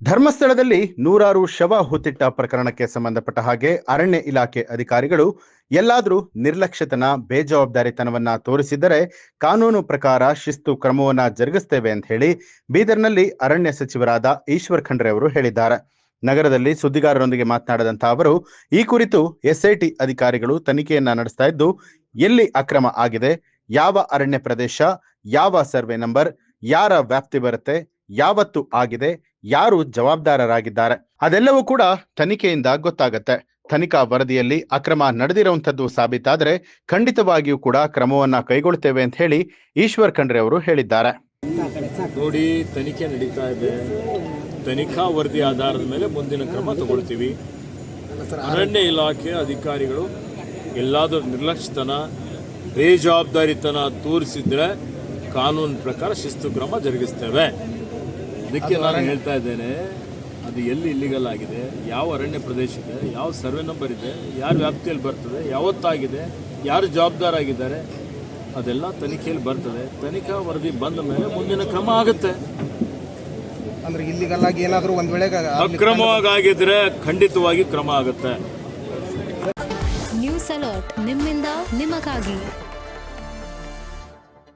ಧರ್ಮಸ್ಥಳದಲ್ಲಿ ನೂರಾರು ಶವ ಹೂತಿಟ್ಟ ಪ್ರಕರಣಕ್ಕೆ ಸಂಬಂಧಪಟ್ಟ ಹಾಗೆ ಅರಣ್ಯ ಇಲಾಖೆ ಅಧಿಕಾರಿಗಳು ಎಲ್ಲಾದರೂ ನಿರ್ಲಕ್ಷ್ಯತನ ಬೇಜವಾಬ್ದಾರಿತನವನ್ನ ತೋರಿಸಿದರೆ ಕಾನೂನು ಪ್ರಕಾರ ಶಿಸ್ತು ಕ್ರಮವನ್ನ ಜರುಗಿಸ್ತೇವೆ ಅಂತ ಹೇಳಿ ಬೀದರ್ನಲ್ಲಿ ಅರಣ್ಯ ಸಚಿವರಾದ ಈಶ್ವರ್ ಖಂಡ್ರೆ ಅವರು ಹೇಳಿದ್ದಾರೆ. ನಗರದಲ್ಲಿ ಸುದ್ದಿಗಾರರೊಂದಿಗೆ ಮಾತನಾಡಿದಂತ ಅವರು ಈ ಕುರಿತು ಎಸ್ಐಟಿ ಅಧಿಕಾರಿಗಳು ತನಿಖೆಯನ್ನ ನಡೆಸ್ತಾ ಇದ್ದು ಎಲ್ಲಿ ಅಕ್ರಮ ಆಗಿದೆ, ಯಾವ ಅರಣ್ಯ ಪ್ರದೇಶ, ಯಾವ ಸರ್ವೆ ನಂಬರ್, ಯಾರ ವ್ಯಾಪ್ತಿ ಬರುತ್ತೆ, ಯಾವತ್ತು ಆಗಿದೆ, ಯಾರು ಜವಾಬ್ದಾರರಾಗಿದ್ದಾರೆ ಅದೆಲ್ಲವೂ ಕೂಡ ತನಿಖೆಯಿಂದ ಗೊತ್ತಾಗತ್ತೆ. ತನಿಖಾ ವರದಿಯಲ್ಲಿ ಅಕ್ರಮ ನಡೆದಿರುವಂತದ್ದು ಸಾಬೀತಾದರೆ ಖಂಡಿತವಾಗಿಯೂ ಕೂಡ ಕ್ರಮವನ್ನ ಕೈಗೊಳ್ತೇವೆ ಅಂತ ಹೇಳಿ ಈಶ್ವರ್ ಖಂಡ್ರೆ ಅವರು ಹೇಳಿದ್ದಾರೆ. ನೋಡಿ, ತನಿಖೆ ನಡೀತಾ ಇದೆ. ತನಿಖಾ ವರದಿ ಆಧಾರದ ಮೇಲೆ ಮುಂದಿನ ಕ್ರಮ ತಗೊಳ್ತೀವಿ. ಅರಣ್ಯ ಇಲಾಖೆ ಅಧಿಕಾರಿಗಳು ಎಲ್ಲಾದರೂ ನಿರ್ಲಕ್ಷ್ಯತನ ಬೇಜವಾಬ್ದಾರಿತನ ತೋರಿಸಿದ್ರೆ ಕಾನೂನು ಪ್ರಕಾರ ಶಿಸ್ತು ಕ್ರಮ ಜರುಗಿಸ್ತೇವೆ. ಅದಕ್ಕೆ ನಾನು ಹೇಳ್ತಾ ಇದ್ದೇನೆ, ಅದು ಎಲ್ಲಿ ಇಲ್ಲಿಗಲ್ ಆಗಿದೆ, ಯಾವ ಅರಣ್ಯ ಪ್ರದೇಶ ಇದೆ, ಯಾವ ಸರ್ವೆ ನಂಬರ್ ಇದೆ, ಯಾರ ವ್ಯಾಪ್ತಿಯಲ್ಲಿ ಬರ್ತದೆ, ಯಾವತ್ತಾಗಿದೆ, ಯಾರು ಜವಾಬ್ದಾರಾಗಿದ್ದಾರೆ, ಅದೆಲ್ಲ ತನಿಖೆಯಲ್ಲಿ ಬರ್ತದೆ. ತನಿಖಾ ವರದಿ ಬಂದ ಮೇಲೆ ಮುಂದಿನ ಕ್ರಮ ಆಗುತ್ತೆ. ಅಂದ್ರೆ ಇಲ್ಲಿಗಲ್ ಆಗಿ ಏನಾದರೂ ಒಂದು ವೇಳೆ ಅಕ್ರಮವಾಗಿದ್ರೆ ಖಂಡಿತವಾಗಿ ಕ್ರಮ ಆಗುತ್ತೆ. ನ್ಯೂಸ್ ಅಲರ್ಟ್ ನಿಮ್ಮಿಂದ ನಿಮಗಾಗಿ.